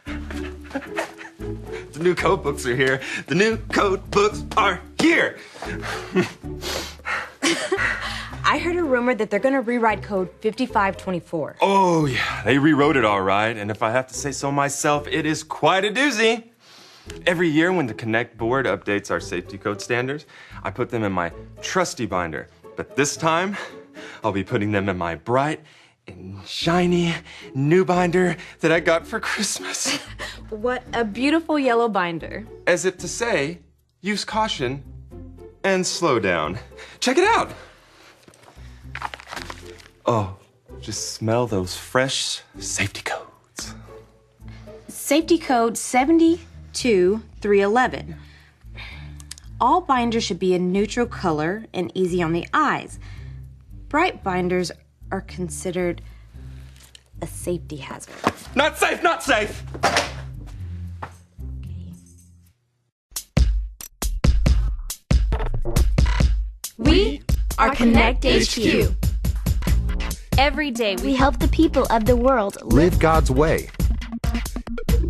The new code books are here. The new code books are here. I heard a rumor that they're going to rewrite code 5524. Oh, yeah, they rewrote it all right. And if I have to say so myself, it is quite a doozy. Every year when the Connect board updates our safety code standards, I put them in my trusty binder. But this time, I'll be putting them in my bright and shiny new binder that I got for Christmas. What a beautiful yellow binder. As if to say, use caution and slow down. Check it out. Oh, just smell those fresh safety codes. Safety code 72311. All binders should be a neutral color and easy on the eyes. Bright binders are considered a safety hazard. Not safe, not safe! We are Connect HQ. Every day We help the people of the world Live God's way.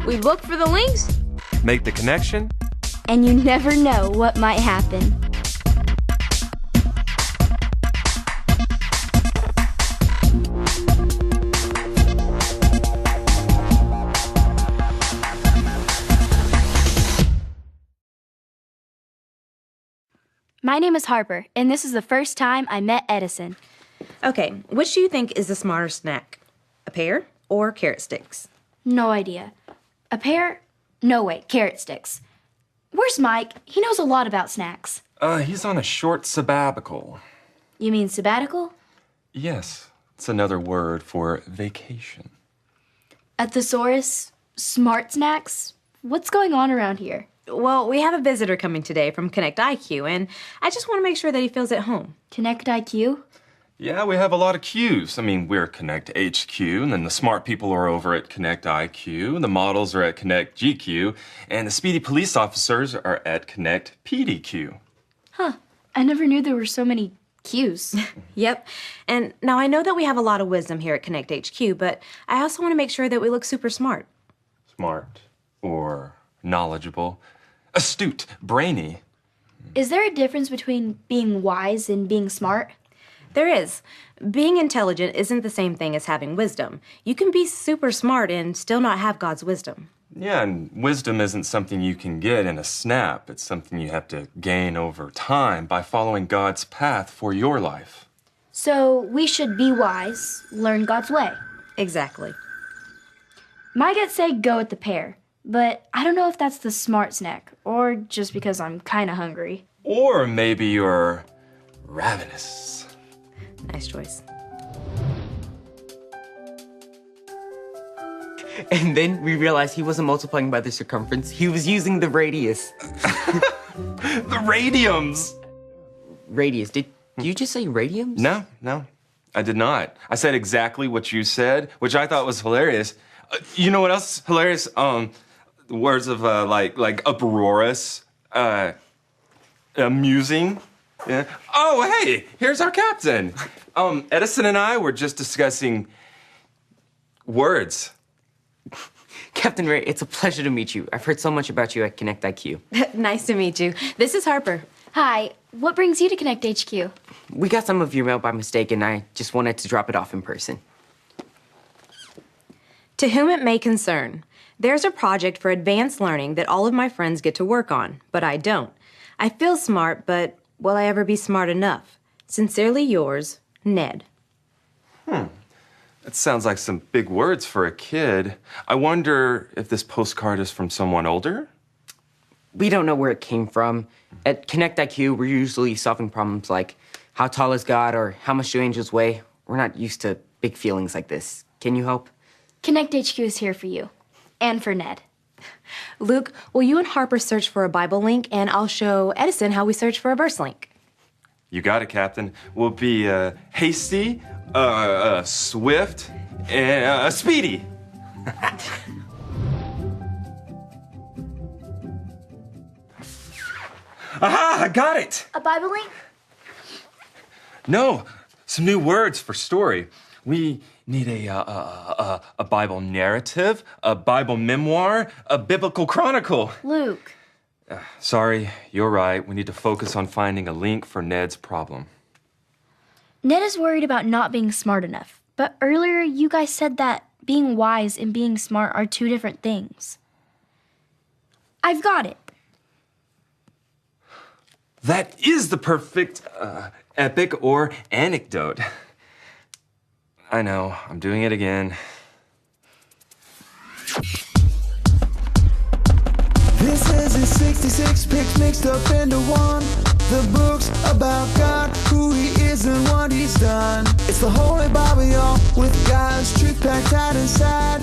we look for the links. Make the connection. and you never know what might happen. My name is Harper, and this is the first time I met Edison. Okay, which do you think is the smarter snack? A pear or carrot sticks? No idea. A pear? No, wait, carrot sticks. Where's Mike? He knows a lot about snacks. He's on a short sabbatical. You mean sabbatical? Yes, it's another word for vacation. A thesaurus? Smart snacks? What's going on around here? Well, we have a visitor coming today from Connect IQ, and I just want to make sure that he feels at home. Connect IQ? Yeah, we have a lot of Qs. I mean, we're Connect HQ, and then the smart people are over at Connect IQ, the models are at Connect GQ, and the speedy police officers are at Connect PDQ. Huh. I never knew there were so many Qs. Yep. And now I know that we have a lot of wisdom here at Connect HQ, but I also want to make sure that we look super smart. Smart or knowledgeable, astute, brainy. Is there a difference between being wise and being smart? There is. Being intelligent isn't the same thing as having wisdom. You can be super smart and still not have God's wisdom. Yeah, and wisdom isn't something you can get in a snap. It's something you have to gain over time by following God's path for your life. So we should be wise, learn God's way. Exactly. My gut say go with the pear, but I don't know if that's the smart snack or just because I'm kind of hungry. Or maybe you're ravenous. Nice choice. And then we realized he wasn't multiplying by the circumference. He was using the radius. The radiums! Radius. Did you just say radiums? No, I did not. I said exactly what you said, which I thought was hilarious. You know what else is hilarious? Words of, like uproarious, amusing. Yeah. Oh, hey, here's our captain. Edison and I were just discussing words. Captain Ray, it's a pleasure to meet you. I've heard so much about you at Connect IQ. Nice to meet you. This is Harper. Hi, what brings you to Connect HQ? We got some of your mail by mistake, and I just wanted to drop it off in person. To whom it may concern, there's a project for advanced learning that all of my friends get to work on, but I don't. I feel smart, but will I ever be smart enough? Sincerely yours, Ned. That sounds like some big words for a kid. I wonder if this postcard is from someone older? We don't know where it came from. At Connect IQ, we're usually solving problems like how tall is God or how much do angels weigh. We're not used to big feelings like this. Can you help? Connect HQ is here for you. And for Ned. Luke, will you and Harper search for a Bible link, and I'll show Edison how we search for a verse link. You got it, Captain. We'll be hasty, swift, and speedy. Aha, I got it! A Bible link? No, some new words for story. We need a Bible narrative, a Bible memoir, a biblical chronicle. Luke. Sorry, you're right. We need to focus on finding a link for Ned's problem. Ned is worried about not being smart enough. But earlier, you guys said that being wise and being smart are two different things. I've got it. That is the perfect epic or anecdote. I know, I'm doing it again. This is his 66 picks mixed up into one. The book's about God, who he is and what he's done. It's the Holy Bible, y'all, with God's truth packed tight inside.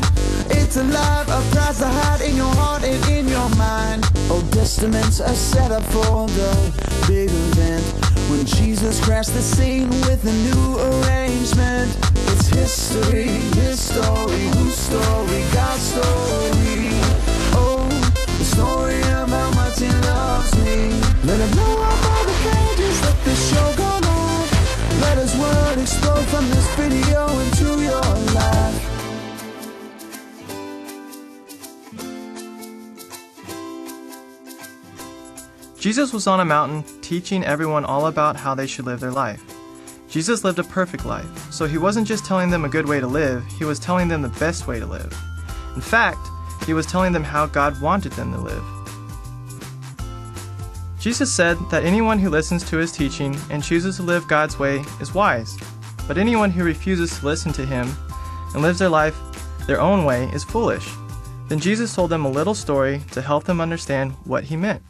It's alive, a prize to hide in your heart and in your mind. Old Testament's a setup for the big event, when Jesus crashed the scene with a new arrangement. It's history, his story, whose story, God's story. Oh, the story of how much he loves me. Let it blow up all the pages, let this show go live. Let his word explode from this video into your life. Jesus was on a mountain teaching everyone all about how they should live their life. Jesus lived a perfect life, so he wasn't just telling them a good way to live, he was telling them the best way to live. In fact, he was telling them how God wanted them to live. Jesus said that anyone who listens to his teaching and chooses to live God's way is wise, but anyone who refuses to listen to him and lives their life their own way is foolish. Then Jesus told them a little story to help them understand what he meant.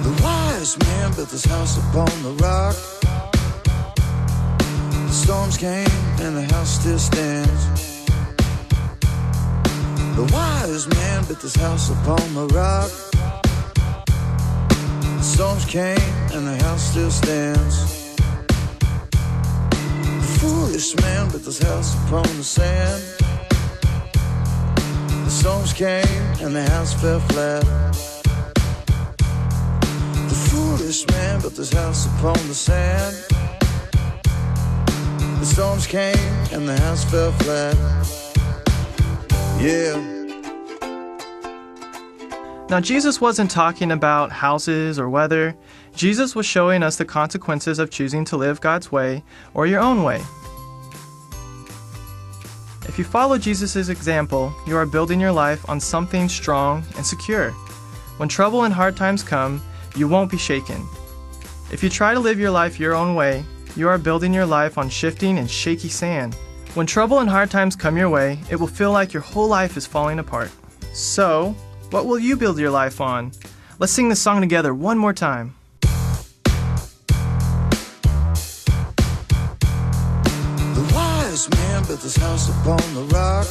The wise man built his house upon the rock. The storms came and the house still stands. The wise man built his house upon the rock. The storms came and the house still stands. The foolish man built his house upon the sand. The storms came and the house fell flat. The foolish man built his house upon the sand. The storms came and the house fell flat. Yeah. Now, Jesus wasn't talking about houses or weather. Jesus was showing us the consequences of choosing to live God's way or your own way. If you follow Jesus' example, you are building your life on something strong and secure. When trouble and hard times come, you won't be shaken. If you try to live your life your own way, you are building your life on shifting and shaky sand. When trouble and hard times come your way, it will feel like your whole life is falling apart. So, what will you build your life on? Let's sing this song together one more time. The wise man built his house upon the rock.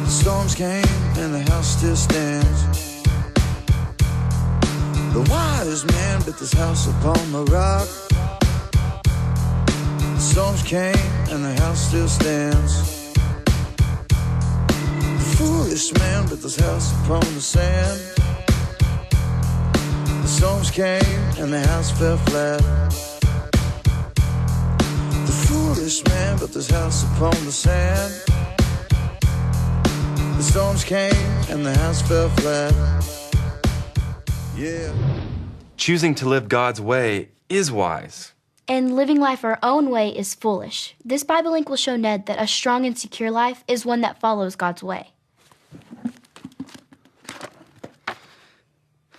The storms came and the house still stands. The wise man built his house upon the rock. The storms came and the house still stands. The foolish man built his house upon the sand. The storms came and the house fell flat. The foolish man built his house upon the sand. The storms came and the house fell flat. Yeah. Choosing to live God's way is wise. And living life our own way is foolish. This Bible link will show Ned that a strong and secure life is one that follows God's way.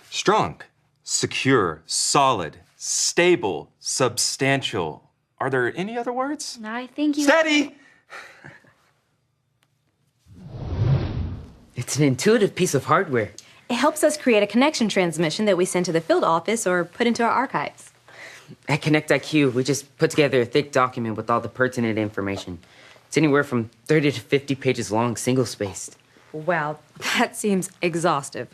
Strong, secure, solid, stable, substantial. Are there any other words? I think you... Steady! It's an intuitive piece of hardware. It helps us create a connection transmission that we send to the field office or put into our archives. At Connect IQ, we just put together a thick document with all the pertinent information. It's anywhere from 30 to 50 pages long, single-spaced. Wow, that seems exhaustive.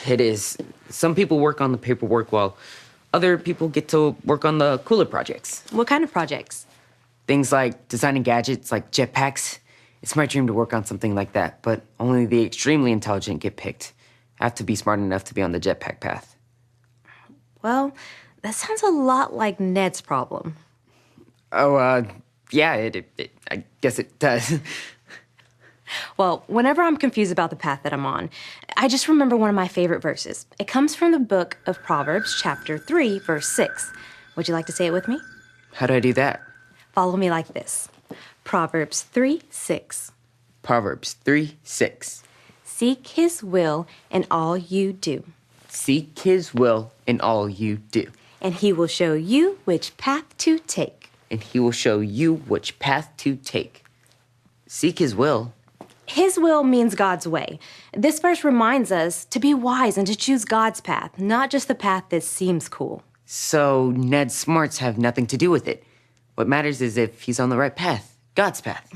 It is. Some people work on the paperwork while other people get to work on the cooler projects. What kind of projects? Things like designing gadgets like jetpacks. It's my dream to work on something like that, but only the extremely intelligent get picked. I have to be smart enough to be on the jetpack path. Well, That sounds a lot like Ned's problem. Oh, yeah, I guess it does. Well, whenever I'm confused about the path that I'm on, I just remember one of my favorite verses. It comes from the book of Proverbs, chapter 3, verse 6. Would you like to say it with me? How do I do that? Follow me like this. Proverbs 3, 6. Proverbs 3, 6. Seek his will in all you do, Seek his will in all you do, and he will show you which path to take. and he will show you which path to take. Seek his will. His will means God's way. This verse reminds us to be wise and to choose God's path, not just the path that seems cool. So Ned's smarts have nothing to do with it. What matters is if he's on the right path, God's path.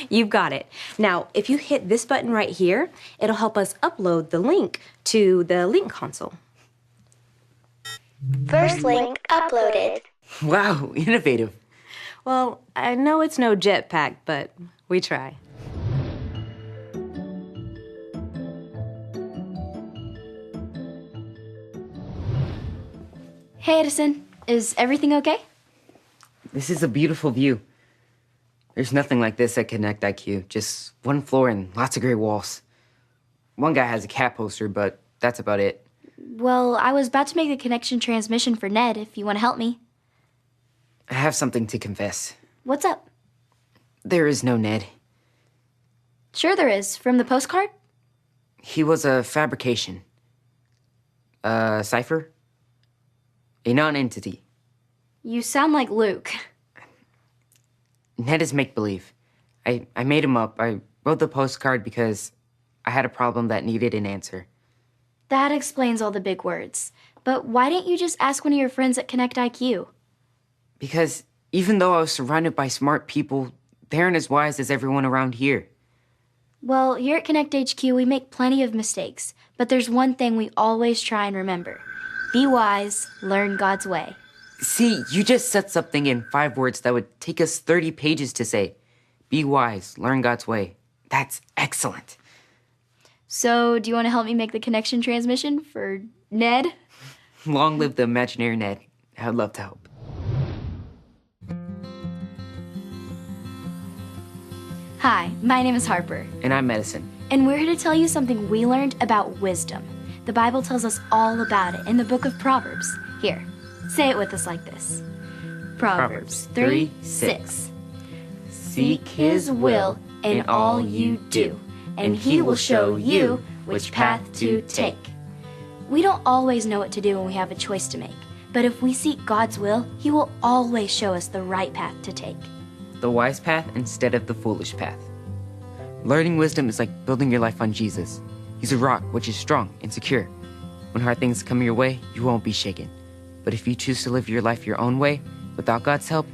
You've got it. Now, if you hit this button right here, it'll help us upload the link to the link console. First link uploaded. Wow, innovative. Well, I know it's no jetpack, but we try. Hey, Edison. Is everything okay? This is a beautiful view. There's nothing like this at Connect IQ. Just one floor and lots of gray walls. One guy has a cat poster, but that's about it. Well, I was about to make the connection transmission for Ned, if you want to help me. I have something to confess. What's up? There is no Ned. Sure there is. From the postcard? He was a fabrication. A cipher? A non-entity. You sound like Luke. Ned is make-believe. I made him up. I wrote the postcard because I had a problem that needed an answer. That explains all the big words. But why didn't you just ask one of your friends at Connect IQ? Because even though I was surrounded by smart people, they aren't as wise as everyone around here. Well, here at Connect HQ, we make plenty of mistakes. But there's one thing we always try and remember. Be wise, learn God's way. See, you just said something in 5 words that would take us 30 pages to say. Be wise, learn God's way. That's excellent. So, do you want to help me make the connection transmission for Ned? Long live the imaginary Ned. I'd love to help. Hi, my name is Harper, And I'm Medicine. and we're here to tell you something we learned about wisdom. The Bible tells us all about it in the book of Proverbs. Here, say it with us like this. Proverbs 3, 6. Seek his will in all you do, and he will show you which path to take. We don't always know what to do when we have a choice to make, but if we seek God's will, he will always show us the right path to take. The wise path instead of the foolish path. Learning wisdom is like building your life on Jesus. He's a rock which is strong and secure. When hard things come your way, you won't be shaken. But if you choose to live your life your own way, without God's help,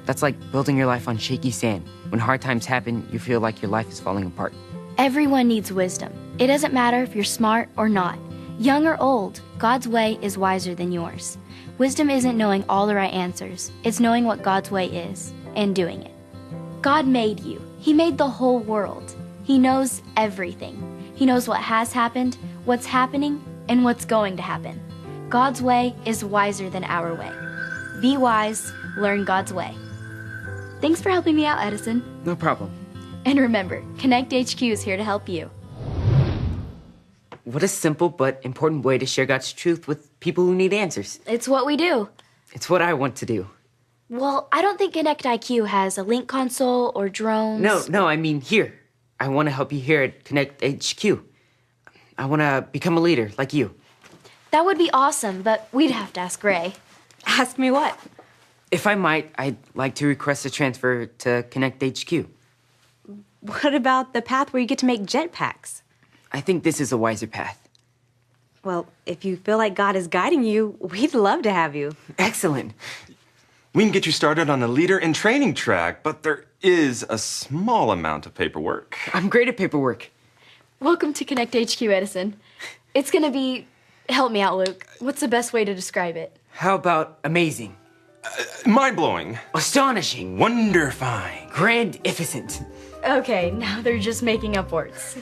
that's like building your life on shaky sand. When hard times happen, you feel like your life is falling apart. Everyone needs wisdom. It doesn't matter if you're smart or not. Young or old, God's way is wiser than yours. Wisdom isn't knowing all the right answers. It's knowing what God's way is and doing it. God made you. He made the whole world. He knows everything. He knows what has happened, what's happening, and what's going to happen. God's way is wiser than our way. Be wise, learn God's way. Thanks for helping me out, Edison. No problem. And remember, Connect HQ is here to help you. What a simple but important way to share God's truth with people who need answers. It's what we do. It's what I want to do. Well, I don't think Connect IQ has a link console or drones. No, I mean here. I want to help you here at Connect HQ. I want to become a leader like you. That would be awesome, but we'd have to ask Ray. Ask me what? If I might, I'd like to request a transfer to Connect HQ. What about the path where you get to make jetpacks? I think this is a wiser path. Well, if you feel like God is guiding you, we'd love to have you. Excellent. We can get you started on the leader in training track, but there is a small amount of paperwork. I'm great at paperwork. Welcome to Connect HQ, Edison. It's gonna be... Help me out, Luke. What's the best way to describe it? How about amazing? Mind-blowing. Astonishing. Wonderfine. Grandificent. Okay, now they're just making up words.